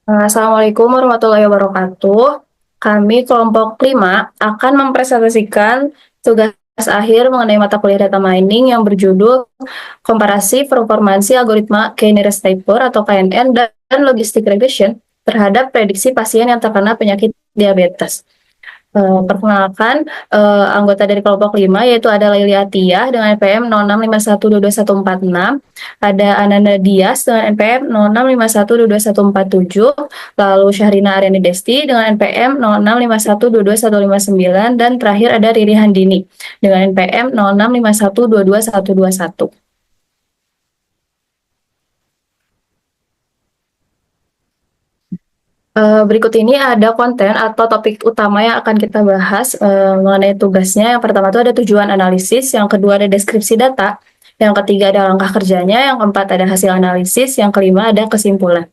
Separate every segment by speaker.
Speaker 1: Assalamualaikum warahmatullahi wabarakatuh. Kami kelompok 5 akan mempresentasikan tugas akhir mengenai mata kuliah data mining yang berjudul Komparasi Performansi Algoritma K-Nearest Neighbor atau KNN dan Logistic Regression terhadap prediksi pasien yang terkena penyakit diabetes. Perkenalkan anggota dari kelompok 5 yaitu ada Laili Atiyah dengan NPM 0651222146, ada Ananda Dias dengan NPM 0651222147, lalu Syahrina Aryani Desti dengan NPM 0651222159, dan terakhir ada Riri Handini dengan NPM 0651222121. Berikut ini ada konten atau topik utama yang akan kita bahas mengenai tugasnya. Yang pertama itu ada tujuan analisis, yang kedua ada deskripsi data, yang ketiga ada langkah kerjanya, yang keempat ada hasil analisis, yang kelima ada kesimpulan.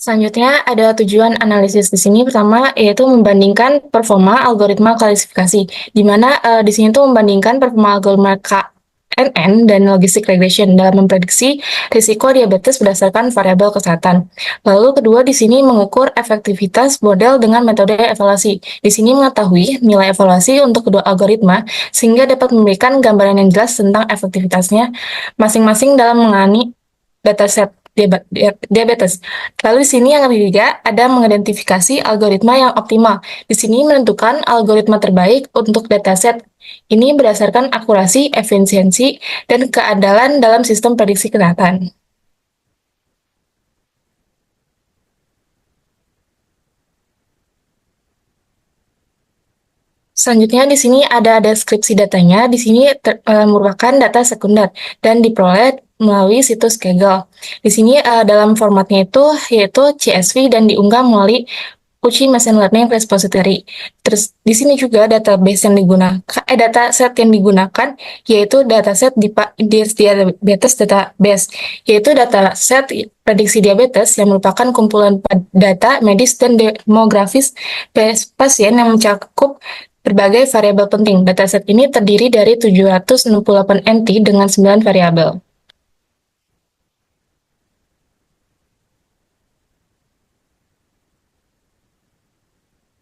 Speaker 1: Selanjutnya ada tujuan analisis di sini pertama yaitu membandingkan performa algoritma klasifikasi, di mana di sini tuh membandingkan performa algoritma KNN dan logistic regression dalam memprediksi risiko diabetes berdasarkan variabel kesehatan. Lalu kedua di sini mengukur efektivitas model dengan metode evaluasi. Di sini mengetahui nilai evaluasi untuk kedua algoritma sehingga dapat memberikan gambaran yang jelas tentang efektivitasnya masing-masing dalam menangani dataset diabetes. Lalu di sini yang ketiga ada mengidentifikasi algoritma yang optimal. Di sini menentukan algoritma terbaik untuk dataset. Ini berdasarkan akurasi, efisiensi, dan keandalan dalam sistem prediksi kesehatan. Selanjutnya di sini ada deskripsi datanya. Di sini merupakan data sekunder dan diperoleh melalui situs Kaggle. Di sini dalam formatnya itu yaitu CSV dan diunggah melalui Uchi Machine Learning Repository. Terus di sini juga database yang digunakan, dataset yang digunakan yaitu dataset di diabetes database, yaitu dataset prediksi diabetes yang merupakan kumpulan data medis dan demografis pasien yang mencakup berbagai variabel penting. Dataset ini terdiri dari 768 entity dengan 9 variabel.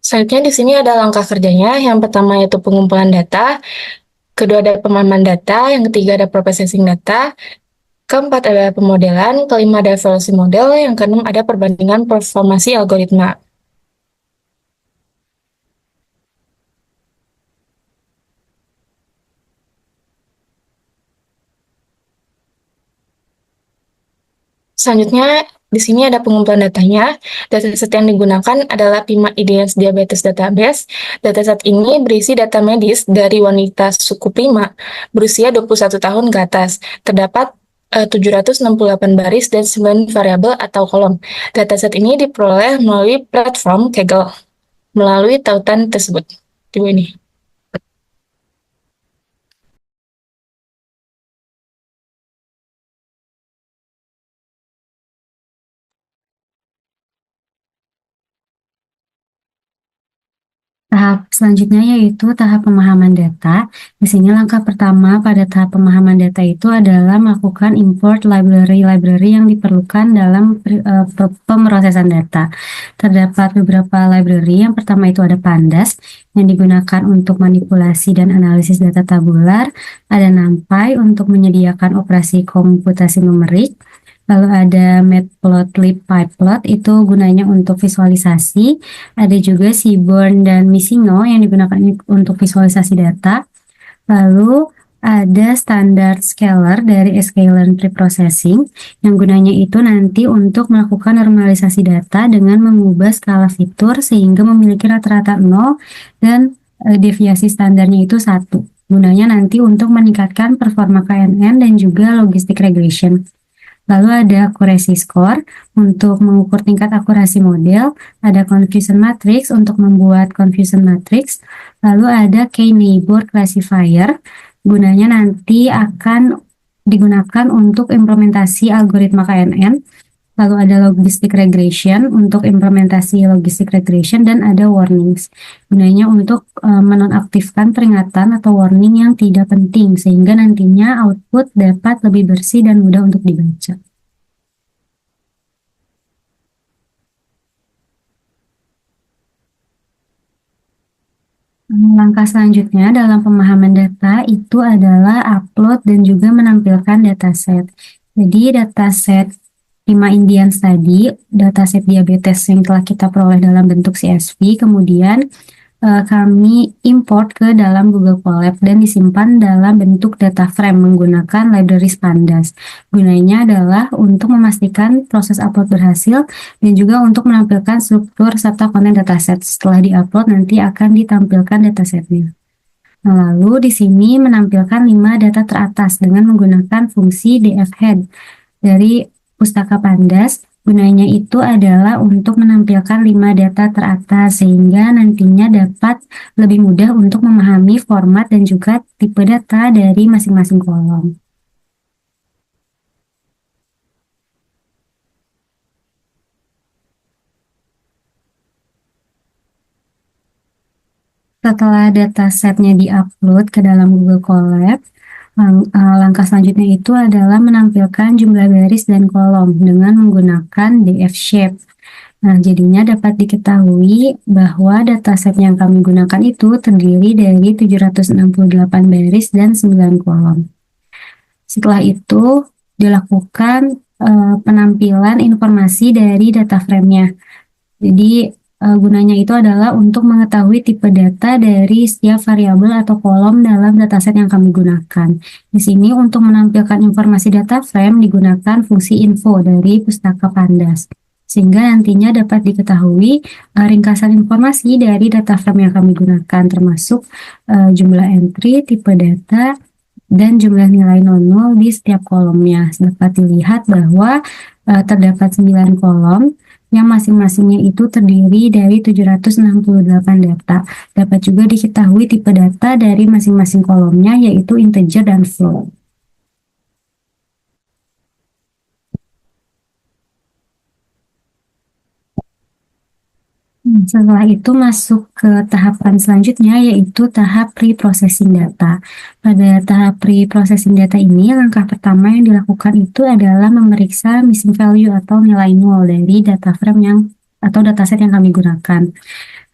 Speaker 1: Selanjutnya di sini ada langkah kerjanya. Yang pertama yaitu pengumpulan data, kedua ada pemahaman data, yang ketiga ada processing data, keempat ada pemodelan, kelima ada evaluasi model, yang keenam ada perbandingan performasi algoritma. Selanjutnya, di sini ada pengumpulan datanya. Dataset yang digunakan adalah PIMA IDS Diabetes Database. Dataset ini berisi data medis dari wanita suku Prima berusia 21 tahun ke atas. Terdapat 768 baris dan 9 variabel atau kolom. Dataset ini diperoleh melalui platform Kaggle melalui tautan tersebut. Coba ini.
Speaker 2: Tahap selanjutnya yaitu tahap pemahaman data. Di sini langkah pertama pada tahap pemahaman data itu adalah melakukan import library-library yang diperlukan dalam pemrosesan data. Terdapat beberapa library. Yang pertama itu ada Pandas yang digunakan untuk manipulasi dan analisis data tabular. Ada NumPy untuk menyediakan operasi komputasi numerik. Lalu ada Matplotlib, PyPlot itu gunanya untuk visualisasi. Ada juga Seaborn dan Missino yang digunakan untuk visualisasi data. Lalu ada standar scalar dari sklearn preprocessing yang gunanya itu nanti untuk melakukan normalisasi data dengan mengubah skala fitur sehingga memiliki rata-rata 0 dan deviasi standarnya itu 1. Gunanya nanti untuk meningkatkan performa KNN dan juga logistic regression. Lalu ada accuracy score untuk mengukur tingkat akurasi model, ada confusion matrix untuk membuat confusion matrix, lalu ada K-neighbor classifier, gunanya nanti akan digunakan untuk implementasi algoritma KNN, Lalu ada logistic regression untuk implementasi logistic regression dan ada warnings. Gunanya untuk menonaktifkan peringatan atau warning yang tidak penting sehingga nantinya output dapat lebih bersih dan mudah untuk dibaca. Langkah selanjutnya dalam pemahaman data itu adalah upload dan juga menampilkan dataset. Jadi dataset 5 Indians tadi, dataset diabetes yang telah kita peroleh dalam bentuk CSV, kemudian kami import ke dalam Google Colab dan disimpan dalam bentuk data frame menggunakan library Pandas. Gunanya adalah untuk memastikan proses upload berhasil dan juga untuk menampilkan struktur serta konten dataset. Setelah diupload nanti akan ditampilkan datasetnya. Nah, lalu di sini menampilkan 5 data teratas dengan menggunakan fungsi dfhead dari Pustaka Pandas. Gunanya itu adalah untuk menampilkan 5 data teratas sehingga nantinya dapat lebih mudah untuk memahami format dan juga tipe data dari masing-masing kolom. Setelah datasetnya diupload ke dalam Google Colab, langkah selanjutnya itu adalah menampilkan jumlah baris dan kolom dengan menggunakan df shape. Nah, jadinya dapat diketahui bahwa dataset yang kami gunakan itu terdiri dari 768 baris dan 9 kolom. Setelah itu dilakukan penampilan informasi dari data frame-nya. Jadi gunanya itu adalah untuk mengetahui tipe data dari setiap variabel atau kolom dalam dataset yang kami gunakan. Di sini untuk menampilkan informasi data frame digunakan fungsi info dari Pustaka Pandas. Sehingga nantinya dapat diketahui ringkasan informasi dari data frame yang kami gunakan, termasuk jumlah entry, tipe data, dan jumlah nilai non-nol di setiap kolomnya. Dapat dilihat bahwa terdapat 9 kolom yang masing-masingnya itu terdiri dari 768 data. Dapat juga diketahui tipe data dari masing-masing kolomnya, yaitu integer dan float. Setelah itu masuk ke tahapan selanjutnya, yaitu tahap pre-processing data. Pada tahap pre-processing data ini, langkah pertama yang dilakukan itu adalah memeriksa missing value atau nilai nol dari data frame yang atau dataset yang kami gunakan.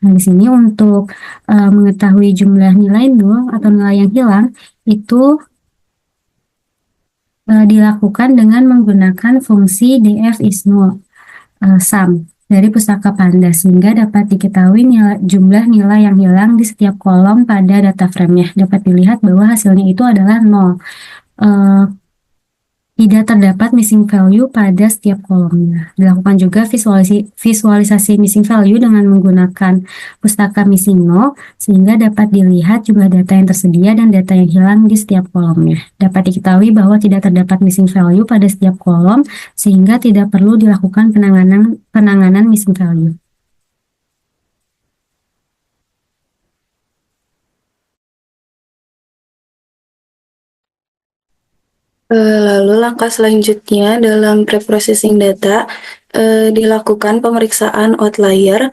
Speaker 2: Nah, di sini untuk mengetahui jumlah nilai nol atau nilai yang hilang itu dilakukan dengan menggunakan fungsi df is null sum dari Pustaka Pandas sehingga dapat diketahui jumlah nilai yang hilang di setiap kolom pada data frame-nya. Dapat dilihat bahwa hasilnya itu adalah 0. Tidak terdapat missing value pada setiap kolomnya. Dilakukan juga visualisasi missing value dengan menggunakan Pustaka Missing No, sehingga dapat dilihat jumlah data yang tersedia dan data yang hilang di setiap kolomnya. Dapat diketahui bahwa tidak terdapat missing value pada setiap kolom, sehingga tidak perlu dilakukan penanganan missing value.
Speaker 1: Lalu langkah selanjutnya dalam preprocessing data dilakukan pemeriksaan outlier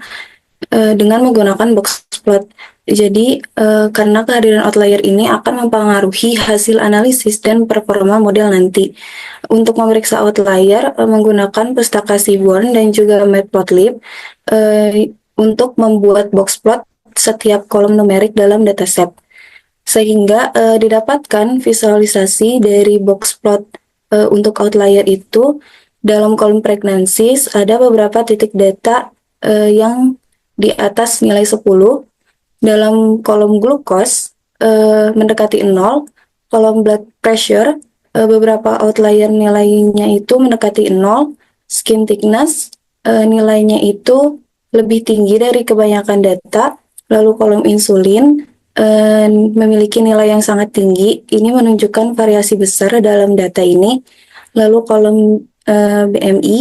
Speaker 1: dengan menggunakan boxplot. Jadi karena kehadiran outlier ini akan mempengaruhi hasil analisis dan performa model nanti. Untuk memeriksa outlier menggunakan pustaka Seaborn dan juga Matplotlib untuk membuat boxplot setiap kolom numerik dalam dataset. Sehingga didapatkan visualisasi dari boxplot untuk outlier itu dalam kolom pregnancies ada beberapa titik data yang di atas nilai 10. Dalam kolom glukos mendekati 0, kolom blood pressure beberapa outlier nilainya itu mendekati 0, skin thickness nilainya itu lebih tinggi dari kebanyakan data, lalu kolom insulin memiliki nilai yang sangat tinggi. Ini menunjukkan variasi besar dalam data ini. Lalu kolom BMI,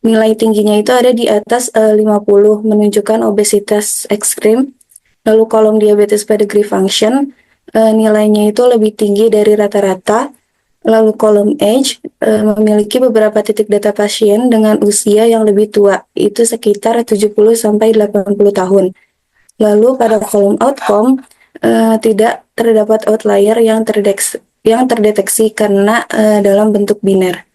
Speaker 1: nilai tingginya itu ada di atas 50, menunjukkan obesitas ekstrim. Lalu kolom diabetes pedigree function, nilainya itu lebih tinggi dari rata-rata.
Speaker 3: Lalu kolom age memiliki beberapa titik data pasien dengan usia yang lebih tua, itu sekitar 70 sampai 80 tahun. Lalu pada kolom outcome tidak terdapat outlier yang terdeteksi karena dalam bentuk biner.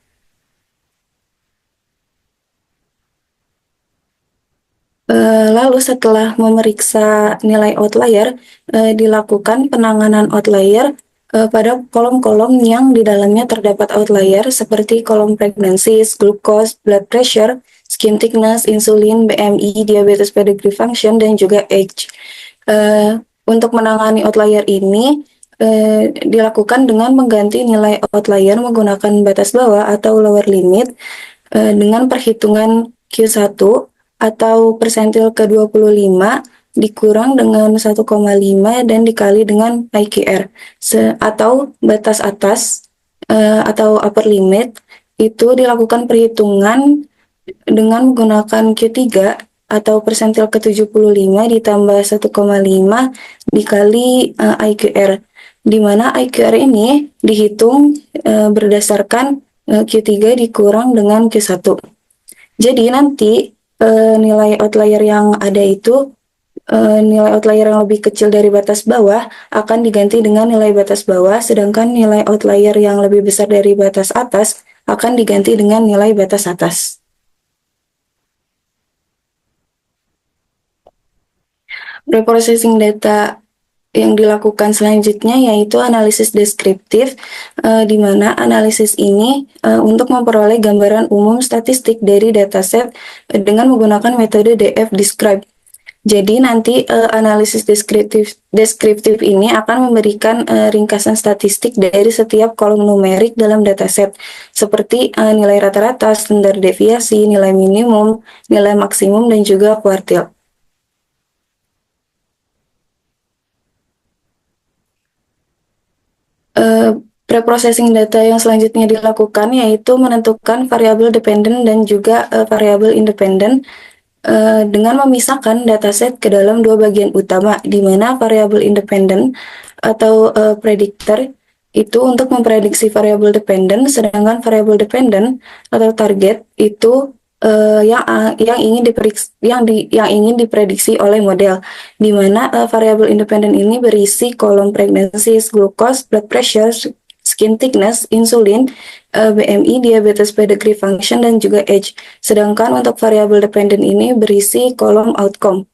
Speaker 3: Lalu setelah memeriksa nilai outlier, dilakukan penanganan outlier pada kolom-kolom yang di dalamnya terdapat outlier seperti kolom pregnancies, glucose, blood pressure, skin thickness, insulin, BMI, diabetes pedigree function, dan juga age. Untuk menangani outlier ini dilakukan dengan mengganti nilai outlier menggunakan batas bawah atau lower limit dengan perhitungan Q1 atau persentil ke-25 dikurang dengan 1,5 dan dikali dengan IQR atau batas atas atau upper limit itu dilakukan perhitungan dengan menggunakan Q3 atau persentil ke-75 ditambah 1,5 dikali IQR, di mana IQR ini dihitung berdasarkan Q3 dikurang dengan Q1. Jadi nanti nilai outlier yang ada itu nilai outlier yang lebih kecil dari batas bawah akan diganti dengan nilai batas bawah, sedangkan nilai outlier yang lebih besar dari batas atas akan diganti dengan nilai batas atas. Reprocessing data yang dilakukan selanjutnya yaitu analisis deskriptif, di mana analisis ini untuk memperoleh gambaran umum statistik dari dataset dengan menggunakan metode DF Describe. Jadi nanti analisis deskriptif ini akan memberikan ringkasan statistik dari setiap kolom numerik dalam dataset, seperti nilai rata-rata, standar deviasi, nilai minimum, nilai maksimum, dan juga kuartil. Preprocessing data yang selanjutnya dilakukan yaitu menentukan variabel dependen dan juga variabel independen dengan memisahkan dataset ke dalam dua bagian utama, di mana variabel independen atau prediktor itu untuk memprediksi variabel dependen, sedangkan variabel dependen atau target itu yang ingin diprediksi oleh model, di mana variabel independen ini berisi kolom pregnancies, glucose, blood pressure, skin thickness, insulin, BMI, diabetes pedigree function, dan juga age. Sedangkan untuk variabel dependen ini berisi kolom outcome.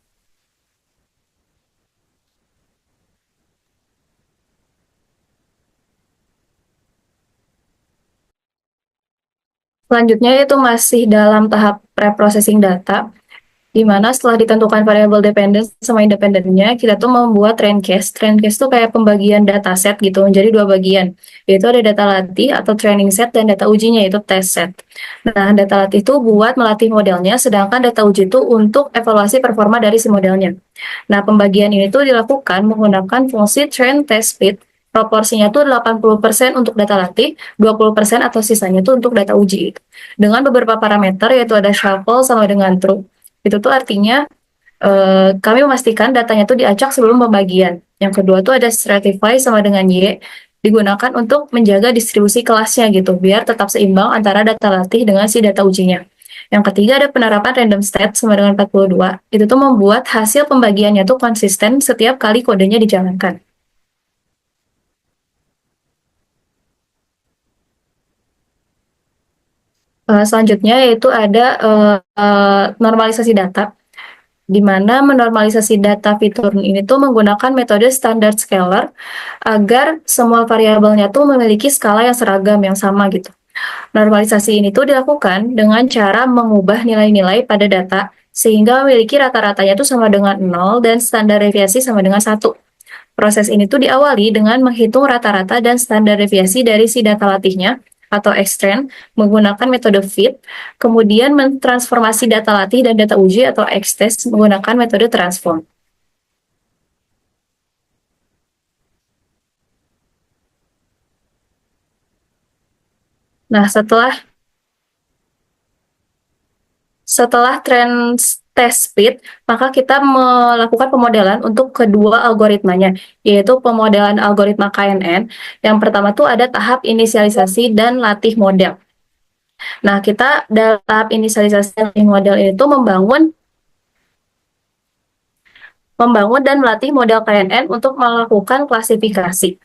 Speaker 1: Selanjutnya itu masih dalam tahap preprocessing data, di mana setelah ditentukan variabel dependen sama independennya, kita tuh membuat trend case. Trend case tuh kayak pembagian dataset gitu, menjadi dua bagian, yaitu ada data latih atau training set dan data ujinya yaitu test set. Nah, data latih itu buat melatih modelnya, sedangkan data uji itu untuk evaluasi performa dari si modelnya. Nah, pembagian ini tuh dilakukan menggunakan fungsi train test fit. Proporsinya tuh 80% untuk data latih, 20% atau sisanya tuh untuk data uji. Dengan beberapa parameter yaitu ada shuffle sama dengan true. Itu tuh artinya kami memastikan datanya tuh diacak sebelum pembagian. Yang kedua tuh ada stratify sama dengan Y, digunakan untuk menjaga distribusi kelasnya gitu, biar tetap seimbang antara data latih dengan si data ujinya. Yang ketiga ada penerapan random state sama dengan 42. Itu tuh membuat hasil pembagiannya tuh konsisten setiap kali kodenya dijalankan. Selanjutnya yaitu ada normalisasi data, di mana menormalisasi data fitur ini tuh menggunakan metode standard scalar agar semua variabelnya tuh memiliki skala yang seragam, yang sama gitu. Normalisasi ini tuh dilakukan dengan cara mengubah nilai-nilai pada data sehingga memiliki rata-ratanya tuh sama dengan 0 dan standar deviasi sama dengan 1. Proses ini tuh diawali dengan menghitung rata-rata dan standar deviasi dari si data latihnya atau extrain menggunakan metode fit, kemudian mentransformasi data latih dan data uji atau X-test menggunakan metode transform. Nah, setelah trend
Speaker 4: test speed, maka kita melakukan pemodelan untuk kedua algoritmanya, yaitu pemodelan algoritma KNN. Yang pertama tuh ada tahap inisialisasi dan latih model. Nah, kita dalam tahap inisialisasi dan latih model itu membangun dan melatih model KNN untuk melakukan klasifikasi.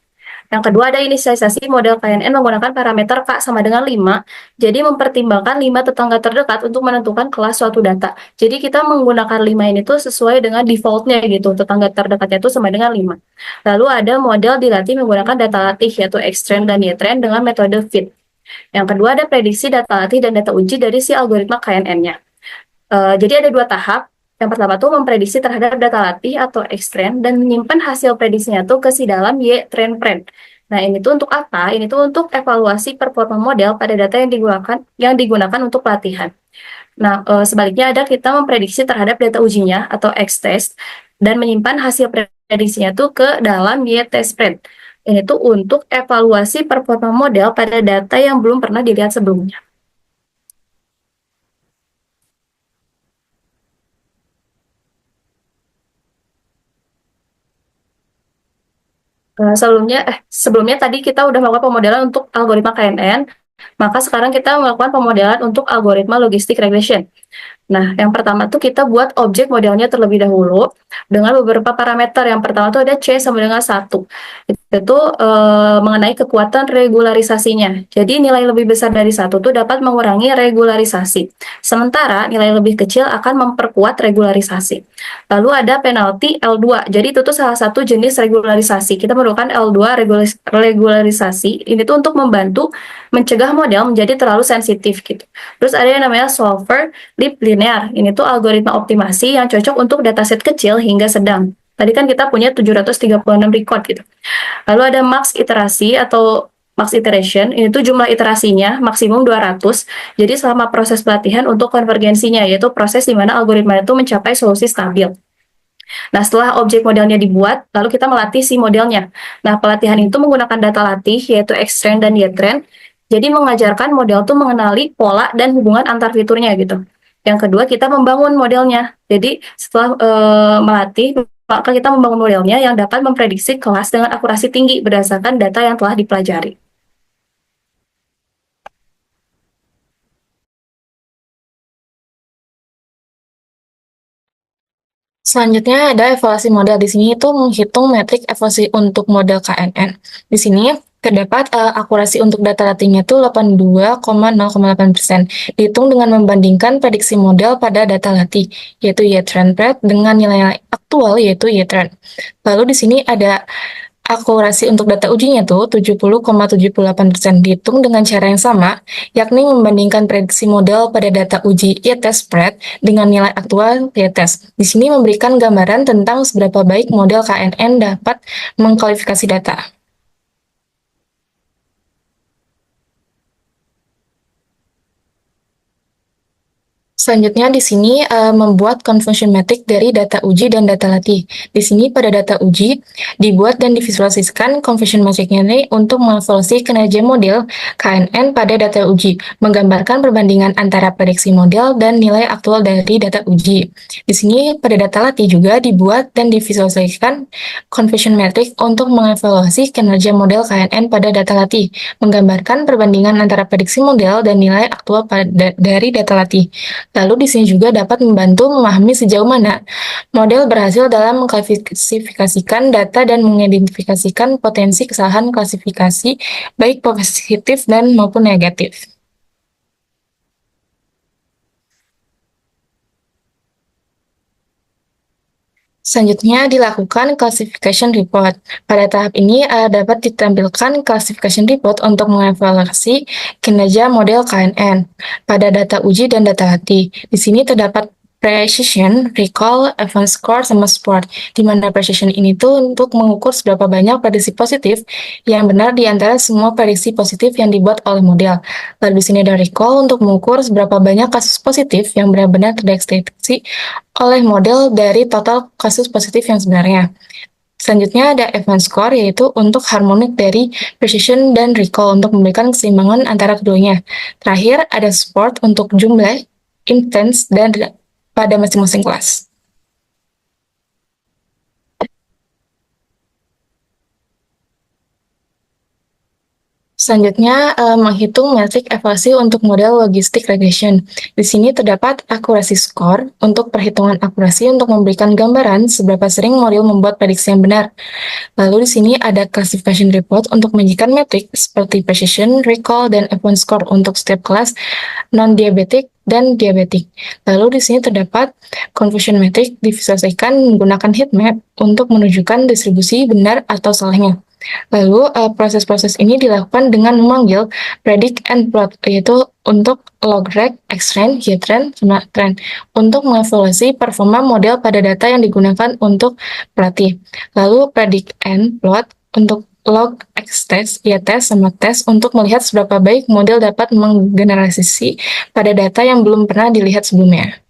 Speaker 4: Yang kedua ada inisialisasi model KNN menggunakan parameter K sama dengan 5. Jadi mempertimbangkan 5 tetangga terdekat untuk menentukan kelas suatu data. Jadi kita menggunakan 5 ini tuh sesuai dengan defaultnya gitu. Tetangga terdekatnya itu sama dengan 5. Lalu ada model dilatih menggunakan data latih yaitu Xtrain dan YTrain dengan metode fit. Yang kedua ada prediksi data latih dan data uji dari si algoritma KNN-nya. Jadi ada 2 tahap. Yang pertama tuh memprediksi terhadap data latih atau Xtrain dan menyimpan hasil prediksinya tuh ke si dalam YTrain-Pren. Nah, ini tuh untuk apa? Ini tuh untuk evaluasi performa model pada data yang digunakan untuk pelatihan. Nah, sebaliknya ada kita memprediksi terhadap data ujinya atau X-test dan menyimpan hasil prediksinya tuh ke dalam Y-test-Pren. Ini tuh untuk evaluasi performa model pada data yang belum pernah dilihat sebelumnya. Sebelumnya tadi kita udah melakukan pemodelan untuk algoritma KNN, maka sekarang kita melakukan pemodelan untuk algoritma logistic regression. Nah, yang pertama tuh kita buat objek modelnya terlebih dahulu dengan beberapa parameter. Yang pertama tuh ada C sama dengan 1. Itu mengenai kekuatan regularisasinya. Jadi nilai lebih besar dari 1 tuh dapat mengurangi regularisasi. Sementara nilai lebih kecil akan memperkuat regularisasi. Lalu ada penalti L2. Jadi itu tuh salah satu jenis regularisasi. Kita memerlukan L2 regularisasi. Ini tuh untuk membantu mencegah model menjadi terlalu sensitif gitu. Terus ada yang namanya solver leap linear. Ini tuh algoritma optimasi yang cocok untuk dataset kecil hingga sedang. Tadi kan kita punya 736 record gitu. Lalu ada max iterasi atau max iteration, ini tuh jumlah iterasinya maksimum 200. Jadi selama proses pelatihan untuk konvergensinya, yaitu proses di mana algoritma itu mencapai solusi stabil. Nah, setelah objek modelnya dibuat, lalu kita melatih si modelnya. Nah, pelatihan itu menggunakan data latih, yaitu Xtrain dan YTrain. Jadi mengajarkan model tuh mengenali pola dan hubungan antar fiturnya gitu. Yang kedua, kita membangun modelnya. Jadi setelah melatih, maka kita membangun modelnya yang dapat memprediksi kelas dengan akurasi tinggi berdasarkan data yang telah dipelajari.
Speaker 1: Selanjutnya ada evaluasi model. Di sini itu menghitung metrik evaluasi untuk model KNN. Di sini terdapat akurasi untuk data latihnya itu 82,08%. Dihitung dengan membandingkan prediksi model pada data latih, yaitu YTrain-Pred dengan nilai aktual yaitu YTrain. Lalu di sini ada akurasi untuk data ujinya tuh 70,78%, dihitung dengan cara yang sama, yakni membandingkan prediksi model pada data uji Y-test-Pred dengan nilai aktual Y-test. Di sini memberikan gambaran tentang seberapa baik model KNN dapat mengklasifikasi data. Selanjutnya di sini membuat conversion metric dari data uji dan data latih. Di sini pada data uji dibuat dan divisualisasikan conversion metricnya ini untuk mengevaluasi kinerja model KNN pada data uji, menggambarkan perbandingan antara prediksi model dan nilai aktual dari data uji. Di sini pada data latih juga dibuat dan divisualisasikan conversion metric untuk mengevaluasi kinerja model KNN pada data latih, menggambarkan perbandingan antara prediksi model dan nilai aktual dari data latih. Lalu di sini juga dapat membantu memahami sejauh mana model berhasil dalam mengklasifikasikan data dan mengidentifikasikan potensi kesalahan klasifikasi baik positif dan maupun negatif. Selanjutnya dilakukan classification report. Pada tahap ini dapat ditampilkan classification report untuk mengevaluasi kinerja model KNN pada data uji dan data latih. Di sini terdapat precision, recall, advanced score, sama support. Di mana precision ini tuh untuk mengukur seberapa banyak prediksi positif yang benar di antara semua prediksi positif yang dibuat oleh model. Lalu di sini ada recall untuk mengukur seberapa banyak kasus positif yang benar-benar terdeteksi oleh model dari total kasus positif yang sebenarnya. Selanjutnya ada advanced score, yaitu untuk harmonik dari precision dan recall untuk memberikan keseimbangan antara keduanya. Terakhir ada support untuk jumlah, intens, dan pada masing-masing kelas. Selanjutnya, menghitung metrik evaluasi untuk model logistic regression. Di sini terdapat akurasi skor untuk perhitungan akurasi untuk memberikan gambaran seberapa sering model membuat prediksi yang benar. Lalu di sini ada classification report untuk menyajikan metrik seperti precision, recall, dan F1 score untuk setiap kelas non-diabetik dan diabetik. Lalu di sini terdapat confusion metric divisualisasikan menggunakan heat map untuk menunjukkan distribusi benar atau salahnya. Lalu proses-proses ini dilakukan dengan memanggil predict and plot, yaitu untuk log reg, xtrend, ytrend, sama trend, untuk mengevaluasi performa model pada data yang digunakan untuk pelatih. Lalu predict and plot untuk log, x-test, y-test, sama test untuk melihat seberapa baik model dapat menggeneralisasi pada data yang belum pernah dilihat sebelumnya.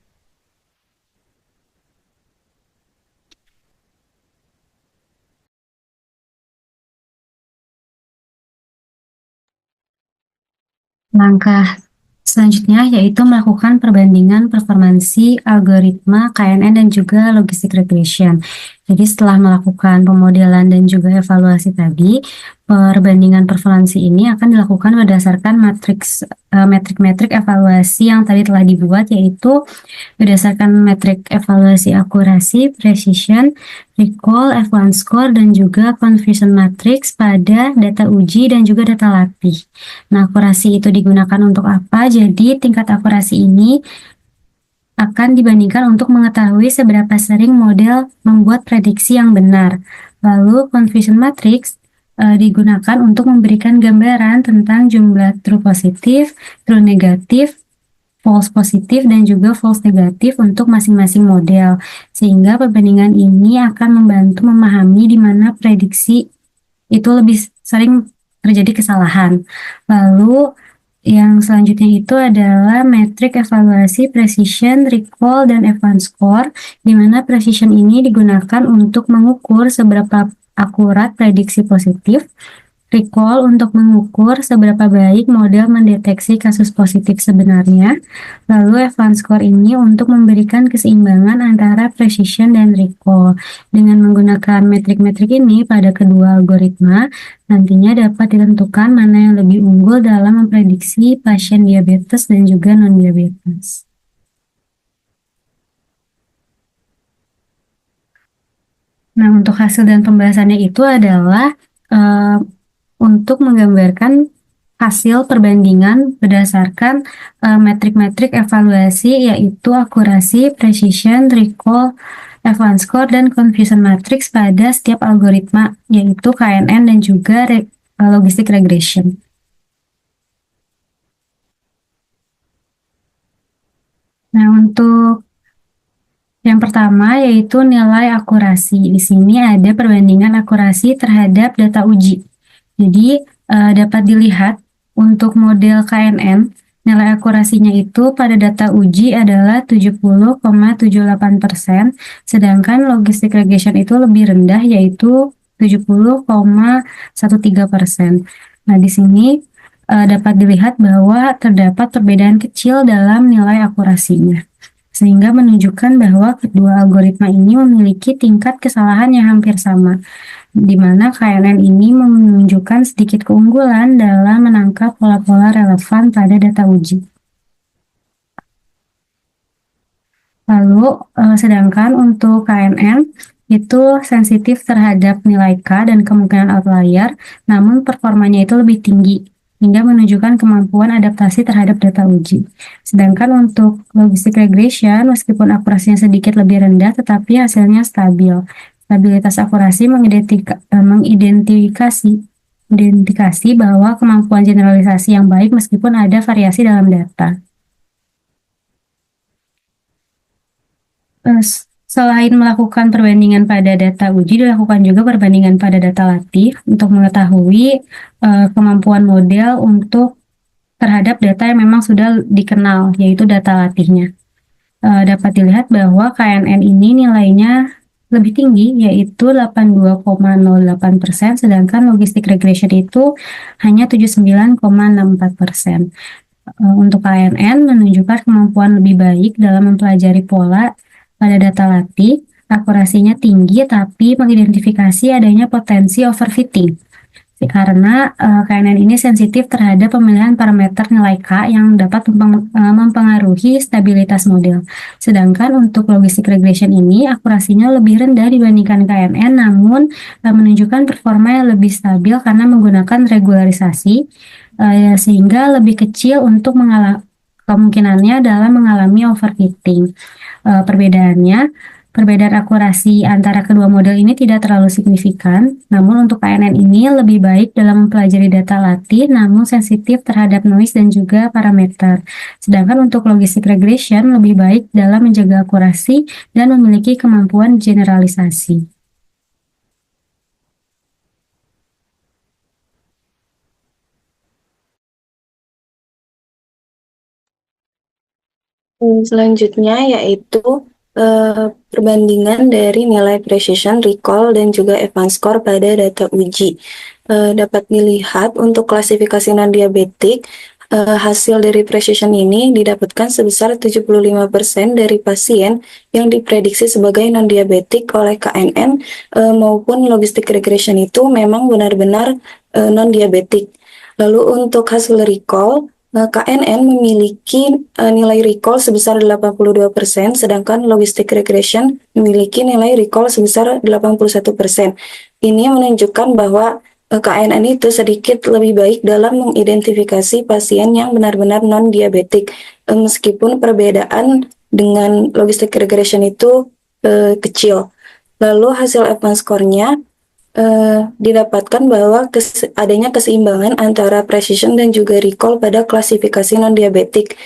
Speaker 2: Langkah selanjutnya yaitu melakukan perbandingan performansi algoritma KNN dan juga logistic regression. Jadi setelah melakukan pemodelan dan juga evaluasi tadi, perbandingan performansi ini akan dilakukan berdasarkan metrik-metrik evaluasi yang tadi telah dibuat, yaitu berdasarkan metrik evaluasi akurasi, precision, recall, F1 score, dan juga confusion matrix pada data uji dan juga data latih. Nah, akurasi itu digunakan untuk apa? Jadi, tingkat akurasi ini akan dibandingkan untuk mengetahui seberapa sering model membuat prediksi yang benar. Lalu, confusion matrix digunakan untuk memberikan gambaran tentang jumlah true positif, true negatif, false positif, dan juga false negatif untuk masing-masing model. Sehingga perbandingan ini akan membantu memahami di mana prediksi itu lebih sering terjadi kesalahan. Lalu yang selanjutnya itu adalah metrik evaluasi precision, recall, dan F1 score, di mana precision ini digunakan untuk mengukur seberapa akurat prediksi positif, recall untuk mengukur seberapa baik model mendeteksi kasus positif sebenarnya, lalu F1 score ini untuk memberikan keseimbangan antara precision dan recall. Dengan menggunakan metrik-metrik ini pada kedua algoritma, nantinya dapat ditentukan mana yang lebih unggul dalam memprediksi pasien diabetes dan juga non-diabetes. Nah, untuk hasil dan pembahasannya itu adalah untuk menggambarkan hasil perbandingan berdasarkan metrik-metrik evaluasi, yaitu akurasi, precision, recall, F1 score, dan confusion matrix pada setiap algoritma, yaitu KNN dan juga logistic regression. Nah, untuk yang pertama yaitu nilai akurasi. Di sini ada perbandingan akurasi terhadap data uji. Jadi dapat dilihat untuk model KNN, nilai akurasinya itu pada data uji adalah 70,78%, sedangkan logistic regression itu lebih rendah yaitu 70,13%. Nah, di sini dapat dilihat bahwa terdapat perbedaan kecil dalam nilai akurasinya, sehingga menunjukkan bahwa kedua algoritma ini memiliki tingkat kesalahan yang hampir sama, di mana KNN ini menunjukkan sedikit keunggulan dalam menangkap pola-pola relevan pada data uji. Lalu, sedangkan untuk KNN itu sensitif terhadap nilai K dan kemungkinan outlier, namun performanya itu lebih tinggi, hingga menunjukkan kemampuan adaptasi terhadap data uji. Sedangkan untuk logistic regression, meskipun akurasinya sedikit lebih rendah, tetapi hasilnya stabil. Stabilitas akurasi mengidentifikasi bahwa kemampuan generalisasi yang baik meskipun ada variasi dalam data. Selain melakukan perbandingan pada data uji, dilakukan juga perbandingan pada data latih untuk mengetahui kemampuan model terhadap data yang memang sudah dikenal, yaitu data latihnya. Dapat dilihat bahwa KNN ini nilainya lebih tinggi, yaitu 82,08%, sedangkan logistic regression itu hanya 79,64%. Untuk KNN menunjukkan kemampuan lebih baik dalam mempelajari pola pada data latih, akurasinya tinggi tapi mengidentifikasi adanya potensi overfitting. Karena KNN ini sensitif terhadap pemilihan parameter nilai K yang dapat mempengaruhi stabilitas model. Sedangkan untuk logistic regression ini akurasinya lebih rendah dibandingkan KNN, namun menunjukkan performa yang lebih stabil karena menggunakan regularisasi, sehingga lebih kecil untuk kemungkinannya dalam mengalami overfitting. Perbedaan akurasi antara kedua model ini tidak terlalu signifikan, namun untuk KNN ini lebih baik dalam mempelajari data latih, namun sensitif terhadap noise dan juga parameter. Sedangkan untuk logistic regression lebih baik dalam menjaga akurasi dan memiliki kemampuan generalisasi.
Speaker 3: Selanjutnya yaitu perbandingan dari nilai precision, recall, dan juga advanced score pada data uji. Dapat dilihat untuk klasifikasi non-diabetik, hasil dari precision ini didapatkan sebesar 75% dari pasien yang diprediksi sebagai non-diabetik oleh KNN maupun logistic regression itu memang benar-benar non-diabetik. Lalu untuk hasil recall, KNN memiliki nilai recall sebesar 82%, sedangkan logistic regression memiliki nilai recall sebesar 81%. Ini menunjukkan bahwa KNN itu sedikit lebih baik dalam mengidentifikasi pasien yang benar-benar non-diabetik, meskipun perbedaan dengan logistic regression itu kecil. Lalu hasil advanced score-nya didapatkan bahwa adanya keseimbangan antara precision dan juga recall pada klasifikasi non-diabetik,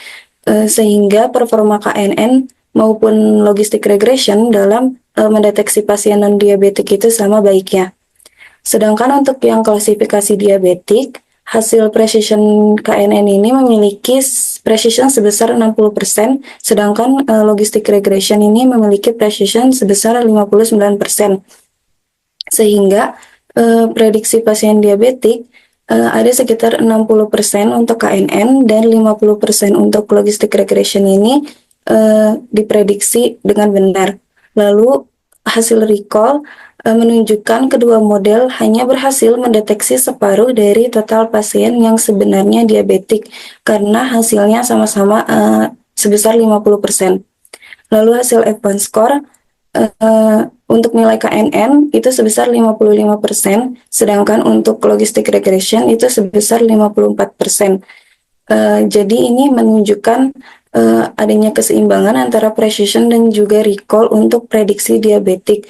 Speaker 3: sehingga performa KNN maupun logistic regression dalam mendeteksi pasien non-diabetik itu sama baiknya. Sedangkan untuk yang klasifikasi diabetik, hasil precision KNN ini memiliki precision sebesar 60%, sedangkan logistic regression ini memiliki precision sebesar 59%. Sehingga prediksi pasien diabetik ada sekitar 60% untuk KNN dan 50% untuk logistic regression ini diprediksi dengan benar. Lalu hasil recall menunjukkan kedua model hanya berhasil mendeteksi separuh dari total pasien yang sebenarnya diabetik karena hasilnya sama-sama sebesar 50%. Lalu hasil advanced score untuk nilai KNN itu sebesar 55%, sedangkan untuk logistic regression itu sebesar 54%. Jadi ini menunjukkan adanya keseimbangan antara precision dan juga recall untuk prediksi diabetik,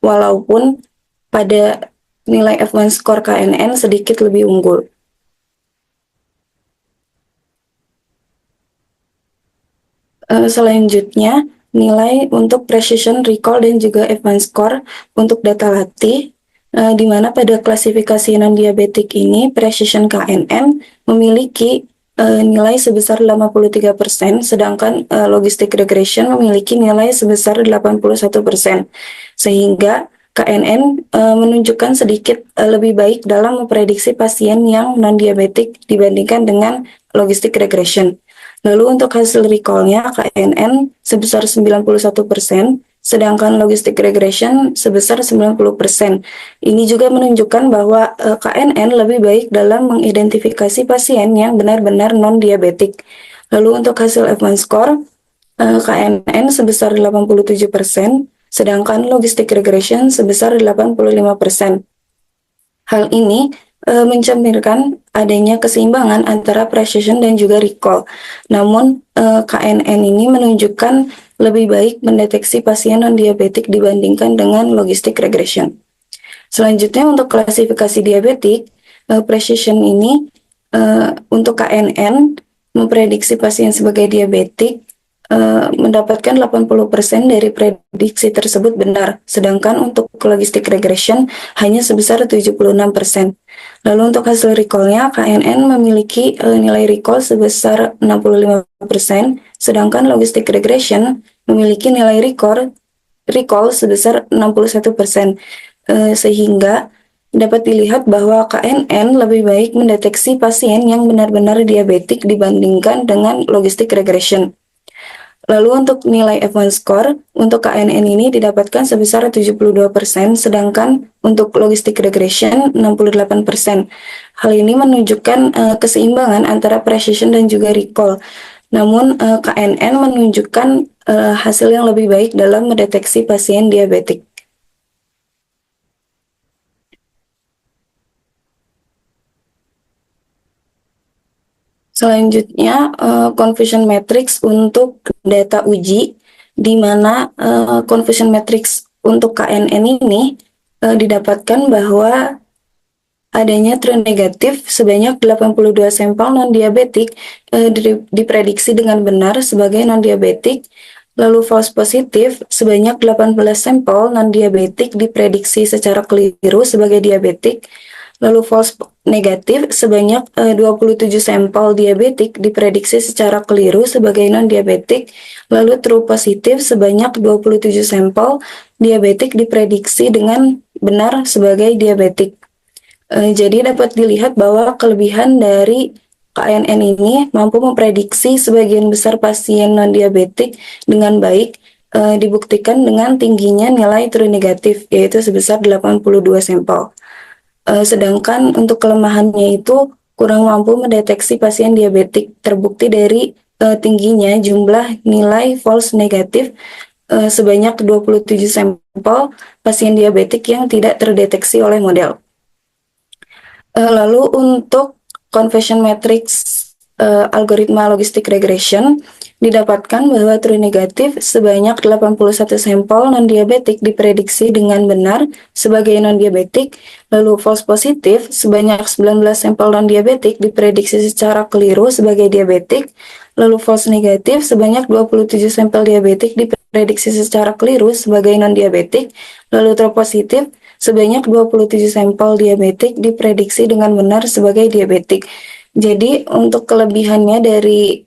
Speaker 3: walaupun pada nilai advanced score KNN sedikit lebih unggul. Selanjutnya, nilai untuk precision, recall, dan juga advanced score untuk data latih, di mana pada klasifikasi non-diabetik ini precision KNN memiliki nilai sebesar 83%, sedangkan logistic regression memiliki nilai sebesar 81%, sehingga KNN menunjukkan sedikit lebih baik dalam memprediksi pasien yang non-diabetik dibandingkan dengan logistic regression. Lalu untuk hasil recall-nya KNN sebesar 91%, sedangkan logistic regression sebesar 90%. Ini juga menunjukkan bahwa KNN lebih baik dalam mengidentifikasi pasien yang benar-benar non-diabetik. Lalu untuk hasil advanced score, KNN sebesar 87%, sedangkan logistic regression sebesar 85%. Hal ini mencerminkan adanya keseimbangan antara precision dan juga recall. Namun KNN ini menunjukkan lebih baik mendeteksi pasien non-diabetik dibandingkan dengan logistic regression. Selanjutnya untuk klasifikasi diabetik, precision ini untuk KNN memprediksi pasien sebagai diabetik mendapatkan 80% dari prediksi tersebut benar, sedangkan untuk logistic regression hanya sebesar 76%. Lalu untuk hasil recall-nya, KNN memiliki nilai recall sebesar 65%, sedangkan logistic regression memiliki nilai recall sebesar 61%, sehingga dapat dilihat bahwa KNN lebih baik mendeteksi pasien yang benar-benar diabetik dibandingkan dengan logistik regression. Lalu untuk nilai F1 score, untuk KNN ini didapatkan sebesar 72%, sedangkan untuk logistik regression 68%. Hal ini menunjukkan keseimbangan antara precision dan juga recall. Namun KNN menunjukkan hasil yang lebih baik dalam mendeteksi pasien diabetik. Selanjutnya, confusion matrix untuk data uji, di mana confusion matrix untuk KNN ini didapatkan bahwa adanya true negatif sebanyak 82 sampel non-diabetik diprediksi dengan benar sebagai non-diabetik, lalu false positif sebanyak 18 sampel non-diabetik diprediksi secara keliru sebagai diabetik, lalu false negatif sebanyak 27 sampel diabetik diprediksi secara keliru sebagai non-diabetik, lalu true positif sebanyak 27 sampel diabetik diprediksi dengan benar sebagai diabetik. Jadi dapat dilihat bahwa kelebihan dari KNN ini mampu memprediksi sebagian besar pasien non-diabetik dengan baik, dibuktikan dengan tingginya nilai true negatif, yaitu sebesar 82 sampel. Sedangkan untuk kelemahannya itu kurang mampu mendeteksi pasien diabetik, terbukti dari tingginya jumlah nilai false negatif sebanyak 27 sampel pasien diabetik yang tidak terdeteksi oleh model. Lalu untuk confusion matrix algoritma logistik regression, didapatkan bahwa true negatif sebanyak 81 sampel non-diabetik diprediksi dengan benar sebagai non-diabetik, lalu false positif sebanyak 19 sampel non-diabetik diprediksi secara keliru sebagai diabetik, lalu false negatif sebanyak 27 sampel diabetik diprediksi secara keliru sebagai non-diabetik, lalu true positif sebanyak 27 sampel diabetik diprediksi dengan benar sebagai diabetik. Jadi untuk kelebihannya dari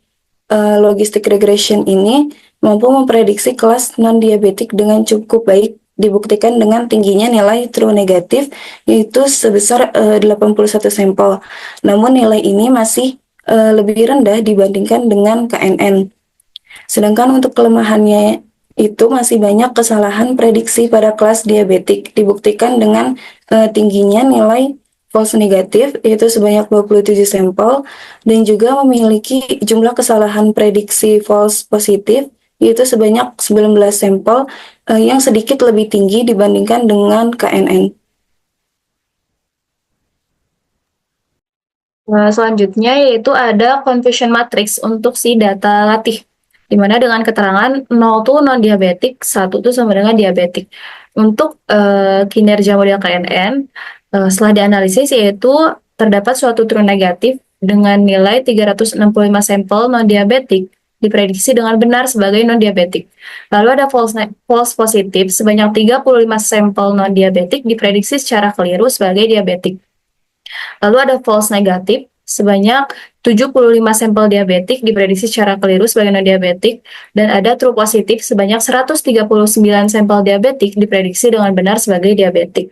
Speaker 3: logistik regression ini mampu memprediksi kelas non-diabetik dengan cukup baik, dibuktikan dengan tingginya nilai true negatif yaitu sebesar 81 sampel. Namun nilai ini masih lebih rendah dibandingkan dengan KNN. Sedangkan untuk kelemahannya itu masih banyak kesalahan prediksi pada kelas diabetik, dibuktikan dengan tingginya nilai false negatif yaitu sebanyak 27 sampel, dan juga memiliki jumlah kesalahan prediksi false positif yaitu sebanyak 19 sampel yang sedikit lebih tinggi dibandingkan dengan KNN.
Speaker 4: Selanjutnya yaitu ada confusion matrix untuk si data latih, di mana dengan keterangan 0 tuh non-diabetik, 1 tuh sama dengan diabetik. Untuk kinerja model KNN, setelah dianalisis yaitu terdapat suatu true negatif dengan nilai 365 sampel non-diabetik diprediksi dengan benar sebagai non-diabetik. Lalu ada false positif sebanyak 35 sampel non-diabetik diprediksi secara keliru sebagai diabetik. Lalu ada false negatif sebanyak 75 sampel diabetik diprediksi secara keliru sebagai non-diabetik, dan ada true positif sebanyak 139 sampel diabetik diprediksi dengan benar sebagai diabetik.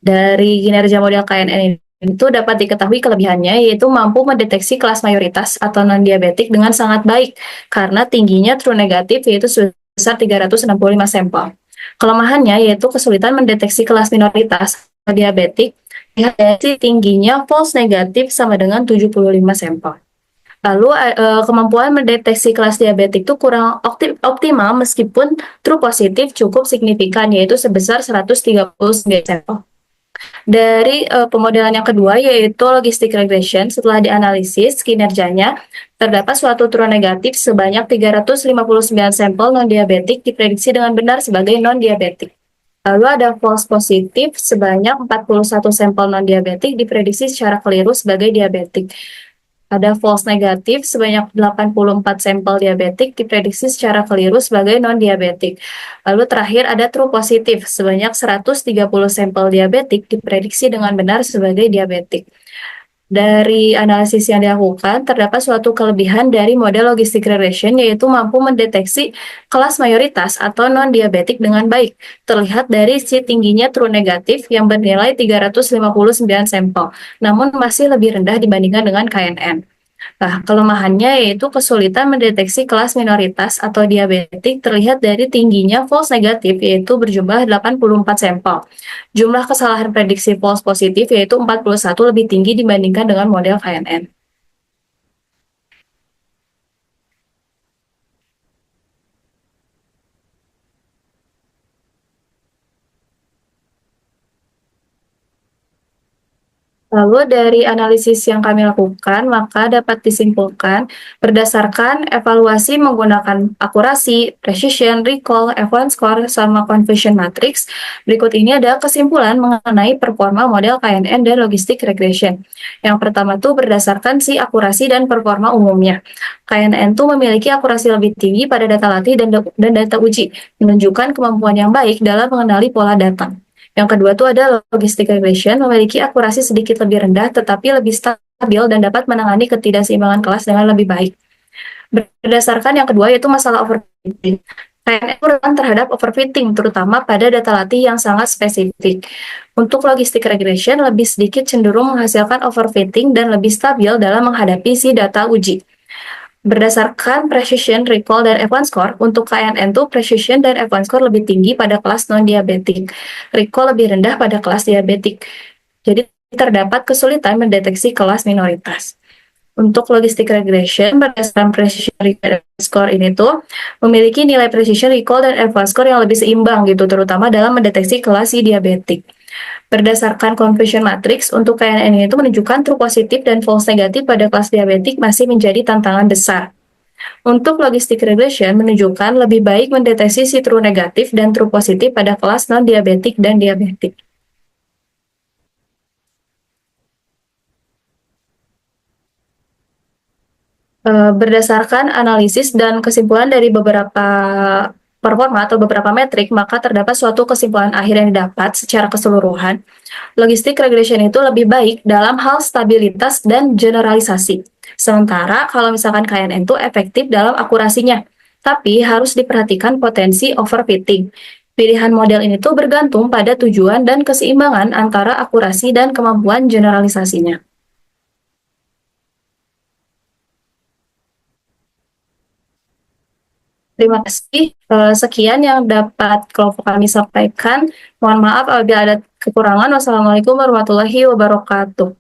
Speaker 4: Dari kinerja model KNN itu dapat diketahui kelebihannya yaitu mampu mendeteksi kelas mayoritas atau non-diabetik dengan sangat baik karena tingginya true negatif yaitu sebesar 365 sampel. Kelemahannya yaitu kesulitan mendeteksi kelas minoritas atau diabetik dari tingginya false negatif sama dengan 75 sampel. Lalu kemampuan mendeteksi kelas diabetik itu kurang optimal meskipun true positif cukup signifikan yaitu sebesar 139 sampel. Dari pemodelan yang kedua yaitu logistic regression, setelah dianalisis kinerjanya terdapat suatu true negatif sebanyak 359 sampel non-diabetik diprediksi dengan benar sebagai non-diabetik. Lalu ada false positif sebanyak 41 sampel non-diabetik diprediksi secara keliru sebagai diabetik. Ada false negatif sebanyak 84 sampel diabetik diprediksi secara keliru sebagai non-diabetik. Lalu terakhir ada true positif sebanyak 130 sampel diabetik diprediksi dengan benar sebagai diabetik. Dari analisis yang dilakukan, terdapat suatu kelebihan dari model logistic regression, yaitu mampu mendeteksi kelas mayoritas atau non-diabetik dengan baik. Terlihat dari si tingginya true negatif yang bernilai 359 sampel, namun masih lebih rendah dibandingkan dengan KNN. Nah, kelemahannya yaitu kesulitan mendeteksi kelas minoritas atau diabetik terlihat dari tingginya false negatif yaitu berjumlah 84 sampel. Jumlah kesalahan prediksi false positif yaitu 41 lebih tinggi dibandingkan dengan model KNN. Lalu dari analisis yang kami lakukan, maka dapat disimpulkan berdasarkan evaluasi menggunakan akurasi, precision, recall, F1 score, sama confusion matrix. Berikut ini ada kesimpulan mengenai performa model KNN dan logistic regression. Yang pertama tuh berdasarkan si akurasi dan performa umumnya. KNN tuh memiliki akurasi lebih tinggi pada data latih dan data uji, menunjukkan kemampuan yang baik dalam mengenali pola data. Yang kedua itu ada logistic regression, memiliki akurasi sedikit lebih rendah tetapi lebih stabil dan dapat menangani ketidakseimbangan kelas dengan lebih baik. Berdasarkan yang kedua yaitu masalah overfitting. KNN rentan terhadap overfitting, terutama pada data latih yang sangat spesifik. Untuk logistic regression, lebih sedikit cenderung menghasilkan overfitting dan lebih stabil dalam menghadapi si data uji. Berdasarkan precision, recall, dan F1 score, untuk KNN tuh precision dan F1 score lebih tinggi pada kelas non-diabetik. Recall lebih rendah pada kelas diabetik. Jadi terdapat kesulitan mendeteksi kelas minoritas. Untuk logistic regression, berdasarkan precision recall score ini tuh memiliki nilai precision recall dan F1 score yang lebih seimbang gitu, terutama dalam mendeteksi kelas si diabetik. Berdasarkan confusion matrix, untuk KNN itu menunjukkan true positif dan false negatif pada kelas diabetik masih menjadi tantangan besar. Untuk logistic regression menunjukkan lebih baik mendeteksi si true negatif dan true positif pada kelas non-diabetik dan diabetik. Berdasarkan analisis dan kesimpulan dari beberapa performa atau beberapa metrik, maka terdapat suatu kesimpulan akhir yang didapat secara keseluruhan. Logistic regression itu lebih baik dalam hal stabilitas dan generalisasi. Sementara kalau misalkan KNN itu efektif dalam akurasinya, tapi harus diperhatikan potensi overfitting. Pilihan model ini tuh bergantung pada tujuan dan keseimbangan antara akurasi dan kemampuan generalisasinya. Terima kasih. Sekian yang dapat kelompok kami sampaikan. Mohon maaf apabila ada kekurangan. Wassalamualaikum warahmatullahi wabarakatuh.